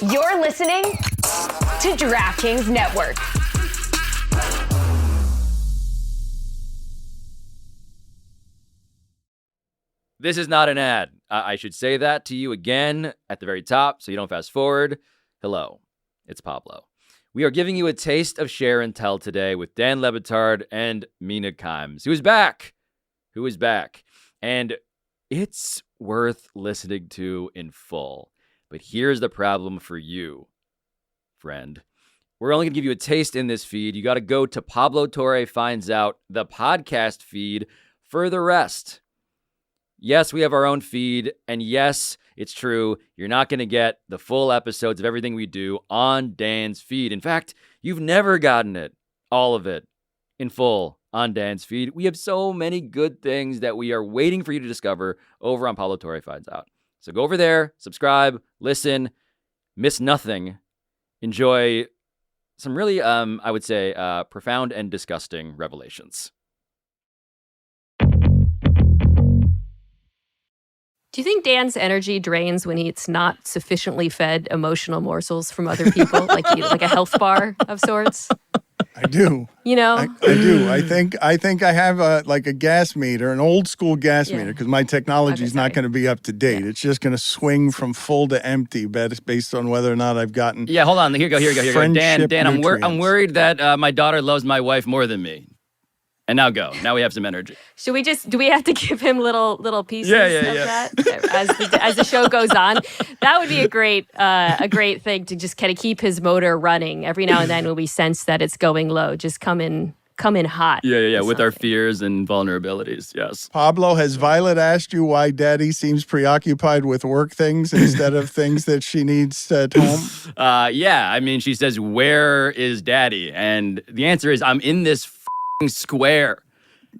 You're listening to DraftKings Network. This is not an ad. I should say that to you again at the very top so you don't fast forward. Hello, it's Pablo. We are giving you a taste of share and tell today with Dan Le Batard and Mina, who is back. And it's worth listening to in full. But here's the problem for you, friend. We're only going to give you a taste in this feed. You got to go to Pablo Torre Finds Out, the podcast feed, for the rest. Yes, we have our own feed, and yes, it's true, you're not going to get the full episodes of everything we do on Dan's feed. In fact, you've never gotten it, all of it, in full on Dan's feed. We have so many good things that we are waiting for you to discover over on Pablo Torre Finds Out. So go over there, subscribe, listen, miss nothing, enjoy some really, I would say, profound and disgusting revelations. Do you think Dan's energy drains when he's not sufficiently fed emotional morsels from other people, like a health bar of sorts? I do. You know, I do. I think I have a gas meter, an old school gas meter, because my technology is not going to be up to date. Yeah. It's just going to swing from full to empty, based on whether or not I've gotten. Yeah, hold on. Here you go. Dan, I'm worried that my daughter loves my wife more than me. And now go. Now we have some energy. Do we have to give him little pieces of that as the show goes on? That would be a great thing to just kind of keep his motor running every now and then when we sense that it's going low. Just come in hot. Yeah. With our fears and vulnerabilities. Yes. Pablo, has Violet asked you why Daddy seems preoccupied with work things instead of things that she needs at home? Yeah. I mean, she says, "Where is Daddy?" And the answer is, I'm in this square.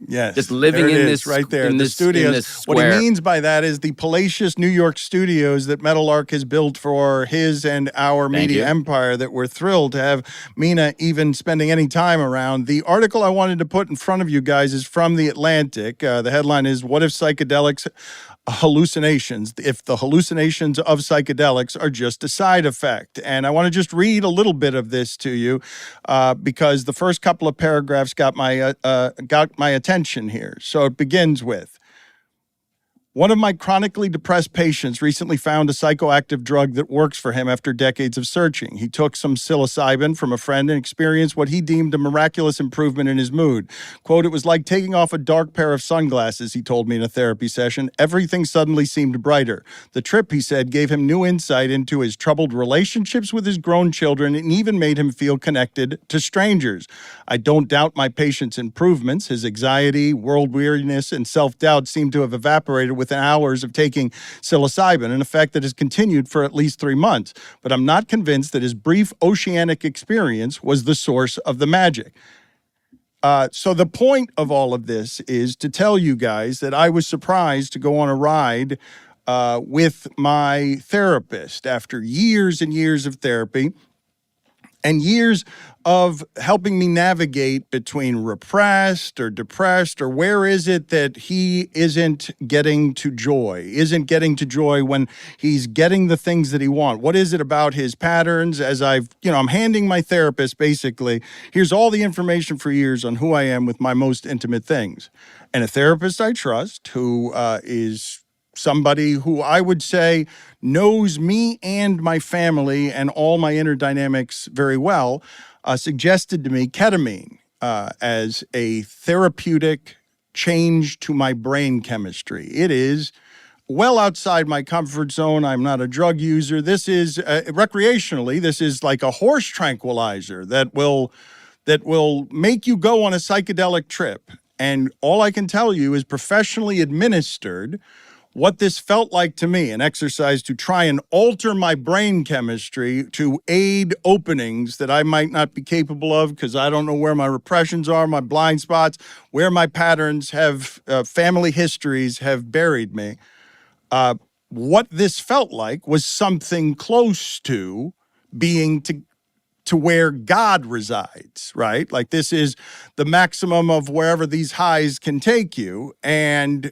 Yes. Just living in this right there. In the this, studios. In this square. What he means by that is the palatial New York studios that Metal Arc has built for his and our media empire that we're thrilled to have Mina even spending any time around. The article I wanted to put in front of you guys is from The Atlantic. The headline is, "What if psychedelics hallucinations, if the hallucinations of psychedelics are just a side effect?" And I want to just read a little bit of this to you because the first couple of paragraphs got my attention here. So it begins with, "One of my chronically depressed patients recently found a psychoactive drug that works for him after decades of searching. He took some psilocybin from a friend and experienced what he deemed a miraculous improvement in his mood. Quote, 'It was like taking off a dark pair of sunglasses,' he told me in a therapy session. 'Everything suddenly seemed brighter.' The trip," he said, "gave him new insight into his troubled relationships with his grown children and even made him feel connected to strangers. I don't doubt my patient's improvements. His anxiety, world weariness, and self-doubt seem to have evaporated within hours of taking psilocybin, an effect that has continued for at least 3 months. But I'm not convinced that his brief oceanic experience was the source of the magic.'" So the point of all of this is to tell you guys that I was surprised to go on a ride with my therapist after years and years of therapy and years of helping me navigate between repressed or depressed, or where is it that he isn't getting to joy when he's getting the things that he wants? What is it about his patterns? As I'm handing my therapist basically, here's all the information for years on who I am with my most intimate things. And a therapist I trust, who is somebody who I would say knows me and my family and all my inner dynamics very well, suggested to me ketamine as a therapeutic change to my brain chemistry. It is well outside my comfort zone. I'm not a drug user. This is recreationally, this is like a horse tranquilizer that will make you go on a psychedelic trip. And all I can tell you is professionally administered what this felt like to me, an exercise to try and alter my brain chemistry to aid openings that I might not be capable of because I don't know where my repressions are, my blind spots, where my patterns have, family histories have buried me. What this felt like was something close to being to where God resides, right? Like this is the maximum of wherever these highs can take you. And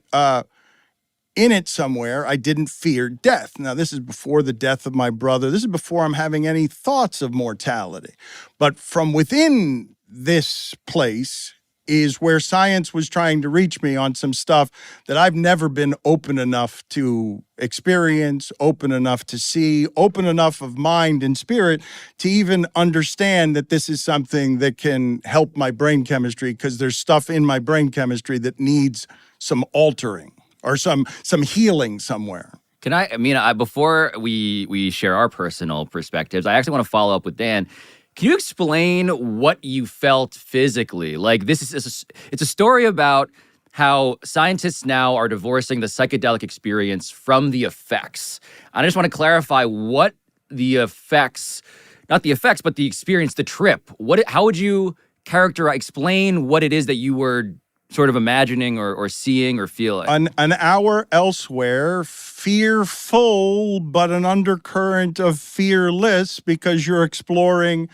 in it somewhere, I didn't fear death. Now, this is before the death of my brother. This is before I'm having any thoughts of mortality. But from within this place is where science was trying to reach me on some stuff that I've never been open enough to experience, open enough to see, open enough of mind and spirit to even understand that this is something that can help my brain chemistry, because there's stuff in my brain chemistry that needs some altering or some healing somewhere. Can I mean, before we share our personal perspectives, I actually want to follow up with Dan. Can you explain what you felt physically? Like, it's a story about how scientists now are divorcing the psychedelic experience from the effects. I just want to clarify what the effects, not the effects, but the experience, the trip. How would you explain what it is that you were sort of imagining or seeing or feeling? An hour elsewhere, fearful, but an undercurrent of fearless, because you're exploring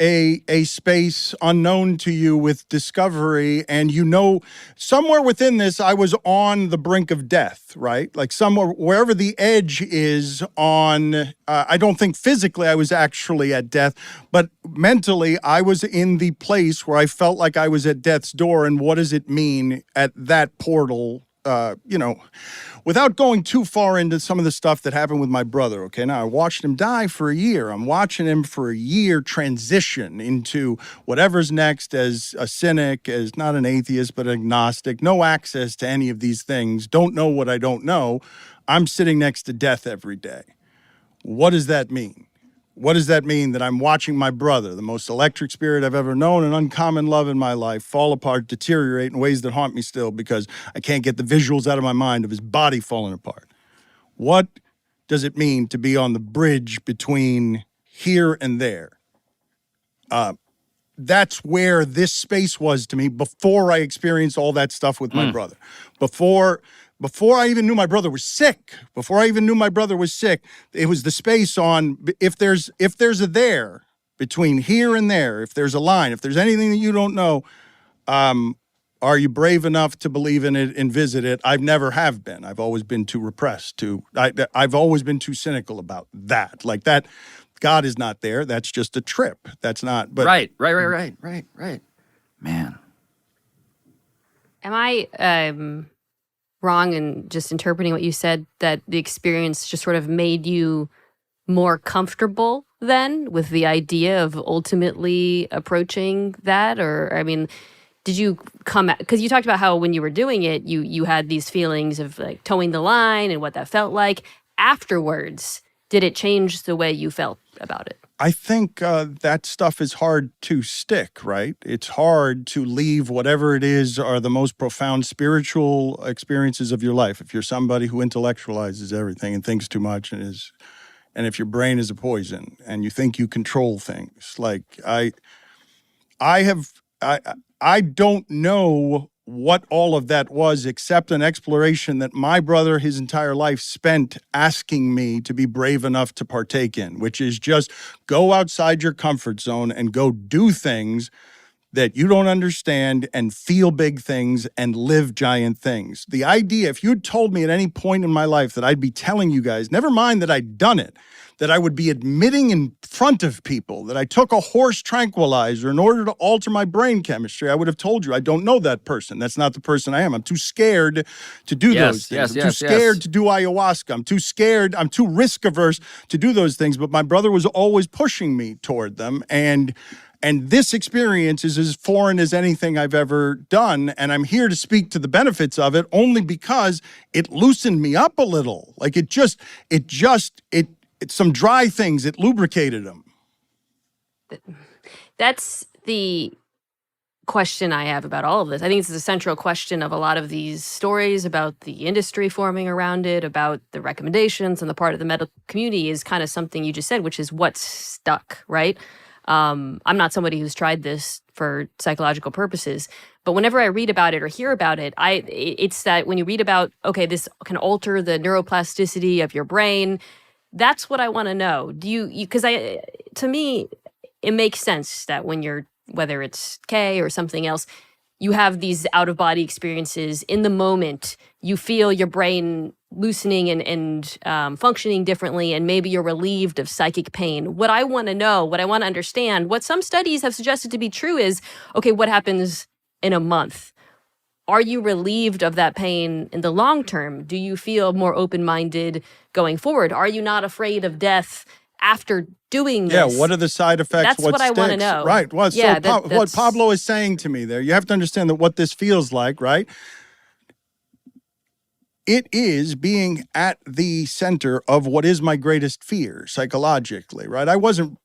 a space unknown to you with discovery. And somewhere within this, I was on the brink of death, right? Like somewhere, wherever the edge is on, I don't think physically I was actually at death, but mentally I was in the place where I felt like I was at death's door. And what does it mean at that portal? Without going too far into some of the stuff that happened with my brother, okay? Now, I watched him die for a year. I'm watching him for a year transition into whatever's next as a cynic, as not an atheist, but agnostic, no access to any of these things, don't know what I don't know. I'm sitting next to death every day. What does that mean? What does that mean that I'm watching my brother, the most electric spirit I've ever known, an uncommon love in my life, fall apart, deteriorate in ways that haunt me still because I can't get the visuals out of my mind of his body falling apart? What does it mean to be on the bridge between here and there? That's where this space was to me before I experienced all that stuff with my brother. Before I even knew my brother was sick, it was the space on if there's a there between here and there, if there's a line, if there's anything that you don't know, are you brave enough to believe in it and visit it? I've never have been. I've always been too repressed. I've always been too cynical about that. Like that, God is not there. That's just a trip. That's not. But Right. Man. Am I wrong in just interpreting what you said, that the experience just sort of made you more comfortable then with the idea of ultimately approaching that? Or, I mean, did you because you talked about how when you were doing it, you had these feelings of like towing the line and what that felt like. Afterwards, did it change the way you felt about it? I think that stuff is hard to stick, right? It's hard to leave whatever it is are the most profound spiritual experiences of your life. If you're somebody who intellectualizes everything and thinks too much and if your brain is a poison and you think you control things, like I don't know what all of that was except an exploration that my brother his entire life spent asking me to be brave enough to partake in, which is just go outside your comfort zone and go do things that you don't understand and feel big things and live giant things. The idea, if you'd told me at any point in my life that I'd be telling you guys, never mind that I'd done it, that I would be admitting in front of people that I took a horse tranquilizer in order to alter my brain chemistry, I would have told you I don't know that person. That's not the person I am. I'm too scared to do those things. I'm too scared to do ayahuasca. I'm too scared. I'm too risk averse to do those things. But my brother was always pushing me toward them. And this experience is as foreign as anything I've ever done. And I'm here to speak to the benefits of it only because it loosened me up a little. Like it's some dry things. It lubricated them. That's the question I have about all of this. I think it's the central question of a lot of these stories about the industry forming around it, about the recommendations on the part of the medical community is kind of something you just said, which is what's stuck, right? I'm not somebody who's tried this for psychological purposes, but whenever I read about it or hear about it, it's that when you read about, okay, this can alter the neuroplasticity of your brain, that's what I want to know. Because to me, it makes sense that when you're, whether it's K or something else, you have these out-of-body experiences in the moment. You feel your brain loosening and functioning differently, and maybe you're relieved of psychic pain. What I want to know, what I want to understand, what some studies have suggested to be true is, okay, what happens in a month? Are you relieved of that pain in the long term? Do you feel more open-minded going forward? Are you not afraid of death after doing this? Yeah, what are the side effects? That's what I want to know. Right. Well, yeah, so what Pablo is saying to me there, you have to understand that what this feels like, right? It is being at the center of what is my greatest fear psychologically, right? I wasn't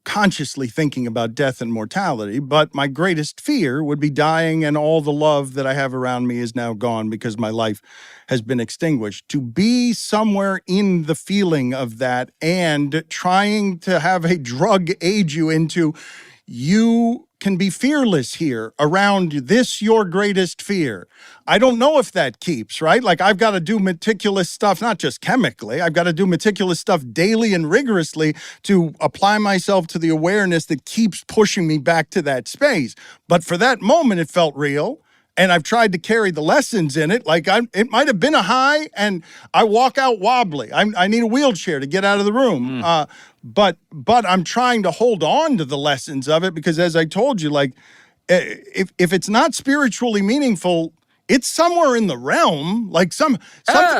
consciously thinking about death and mortality, but my greatest fear would be dying and all the love that I have around me is now gone because my life has been extinguished. To be somewhere in the feeling of that and trying to have a drug aid you into, you can be fearless here around this, your greatest fear. I don't know if that keeps, right? Like I've got to do meticulous stuff, not just chemically, I've got to do meticulous stuff daily and rigorously to apply myself to the awareness that keeps pushing me back to that space. But for that moment, it felt real. And I've tried to carry the lessons in it. Like it might have been a high and I walk out wobbly. I need a wheelchair to get out of the room. But I'm trying to hold on to the lessons of it because as I told you, like if it's not spiritually meaningful, it's somewhere in the realm, like something,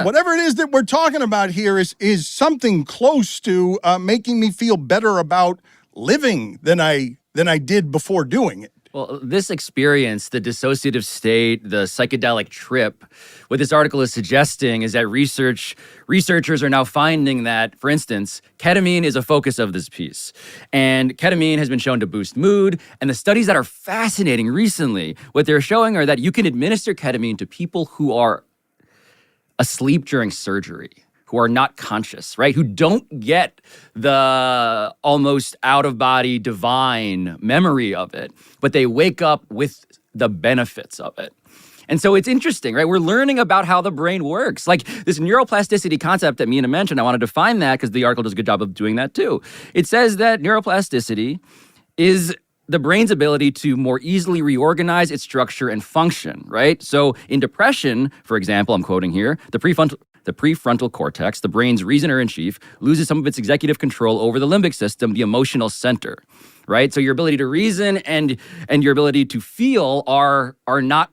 whatever it is that we're talking about here is something close to making me feel better about living than I did before doing it. Well, this experience, the dissociative state, the psychedelic trip, what this article is suggesting is that researchers are now finding that, for instance, ketamine is a focus of this piece. And ketamine has been shown to boost mood. And the studies that are fascinating recently, what they're showing are that you can administer ketamine to people who are asleep during surgery, who are not conscious, right? Who don't get the almost out-of-body divine memory of it, but they wake up with the benefits of it. And so it's interesting, right? We're learning about how the brain works. Like this neuroplasticity concept that Mina mentioned, I want to define that because the article does a good job of doing that too. It says that neuroplasticity is the brain's ability to more easily reorganize its structure and function, right? So in depression, for example, I'm quoting here, the prefrontal cortex, the brain's reasoner in chief, loses some of its executive control over the limbic system, the emotional center, right? So your ability to reason and your ability to feel are not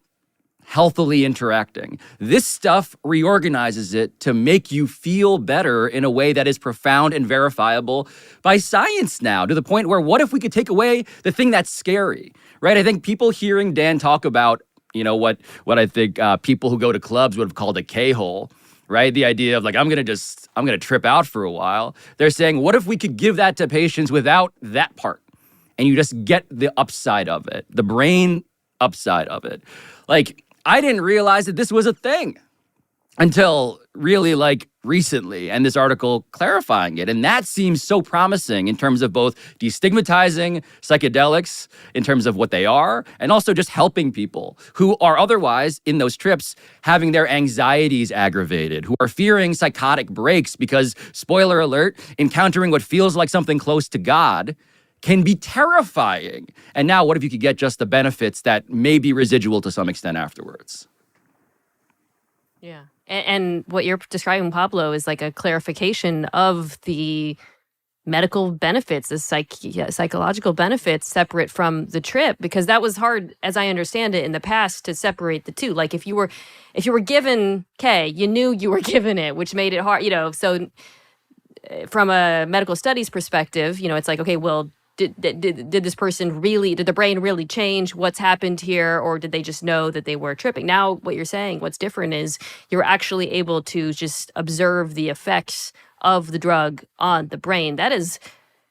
healthily interacting. This stuff reorganizes it to make you feel better in a way that is profound and verifiable by science now, to the point where what if we could take away the thing that's scary, right? I think people hearing Dan talk about, what I think people who go to clubs would have called a K-hole, right? The idea of like, I'm going to trip out for a while. They're saying, what if we could give that to patients without that part? And you just get the upside of it, the brain upside of it. Like, I didn't realize that this was a thing until really like recently, and this article clarifying it. And that seems so promising in terms of both destigmatizing psychedelics in terms of what they are, and also just helping people who are otherwise in those trips having their anxieties aggravated, who are fearing psychotic breaks because, spoiler alert, encountering what feels like something close to God can be terrifying. And now what if you could get just the benefits that may be residual to some extent afterwards? Yeah. And what you're describing, Pablo, is like a clarification of the medical benefits, the psychological benefits separate from the trip, because that was hard, as I understand it, in the past to separate the two. Like if you were given K, you knew you were given it, which made it hard, so from a medical studies perspective, it's like, okay, well, did the brain really change? What's happened here? Or did they just know that they were tripping? Now, what you're saying, what's different is you're actually able to just observe the effects of the drug on the brain. That is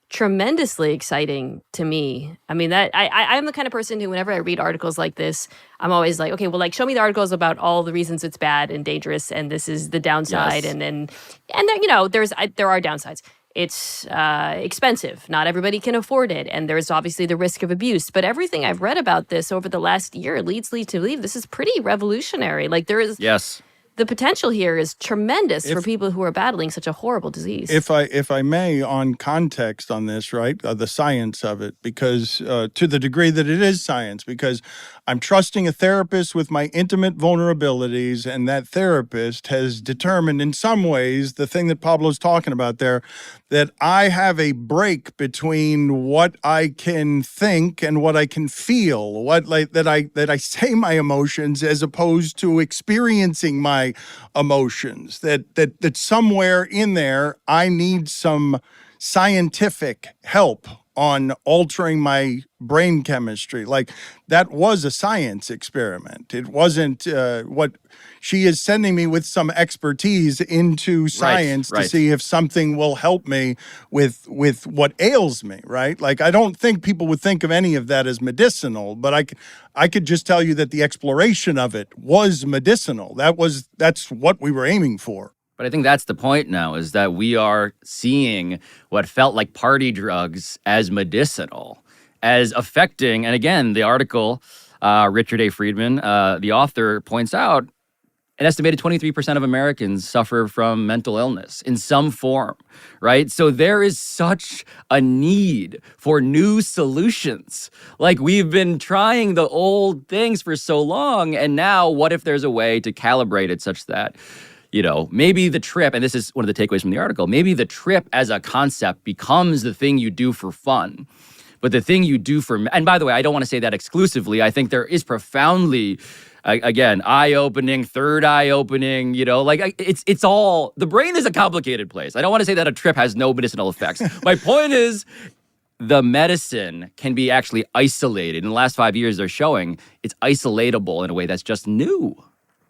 tremendously exciting to me. I mean, that I'm the kind of person who, whenever I read articles like this, I'm always like, okay, well, like, show me the articles about all the reasons it's bad and dangerous, and this is the downside. Yes. And then, there are downsides. It's expensive. Not everybody can afford it. And there's obviously the risk of abuse. But everything I've read about this over the last year leads me to believe this is pretty revolutionary. Like Yes. The potential here is tremendous for people who are battling such a horrible disease. If I may, on context on this, right, the science of it, because to the degree that it is science, because I'm trusting a therapist with my intimate vulnerabilities, and that therapist has determined in some ways the thing that Pablo's talking about there, that I have a break between what I can think and what I can feel, that I say my emotions as opposed to experiencing my emotions, that somewhere in there I need some scientific help on altering my brain chemistry. Like, that was a science experiment. It wasn't what she is sending me with some expertise into science to see if something will help me with what ails me, right? Like, I don't think people would think of any of that as medicinal, but I could just tell you that the exploration of it was medicinal. That's what we were aiming for. But I think that's the point now, is that we are seeing what felt like party drugs as medicinal, as affecting. And again, the article, Richard A. Friedman, the author, points out an estimated 23% of Americans suffer from mental illness in some form, right? So there is such a need for new solutions. Like, we've been trying the old things for so long, and now what if there's a way to calibrate it such that, you know, maybe the trip, and this is one of the takeaways from the article, maybe the trip as a concept becomes the thing you do for fun. But the thing you do for, and by the way, I don't want to say that exclusively. I think there is profoundly, again, eye-opening, third eye-opening, you know, like it's all, the brain is a complicated place. I don't want to say that a trip has no medicinal effects. My point is, the medicine can be actually isolated. In the last 5 years, they're showing it's isolatable in a way that's just new.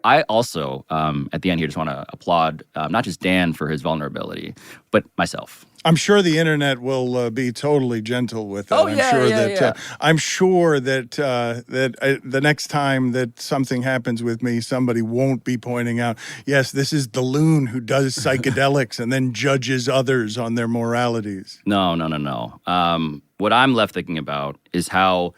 I also, at the end here, just want to applaud not just Dan for his vulnerability, but myself. I'm sure the internet will be totally gentle with that. I'm sure that the next time that something happens with me, somebody won't be pointing out, yes, this is the loon who does psychedelics and then judges others on their moralities. No. What I'm left thinking about is how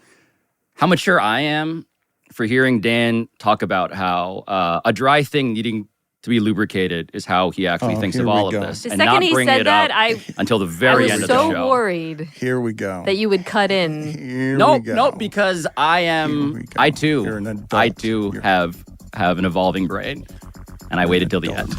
mature I am for hearing Dan talk about how a dry thing needing to be lubricated is how he actually thinks of all of this. The and second not he bring said it that, up until the very end of the show. I was so worried. Here we go. That you would cut in. Nope, because I too have an evolving brain. And I waited till the end.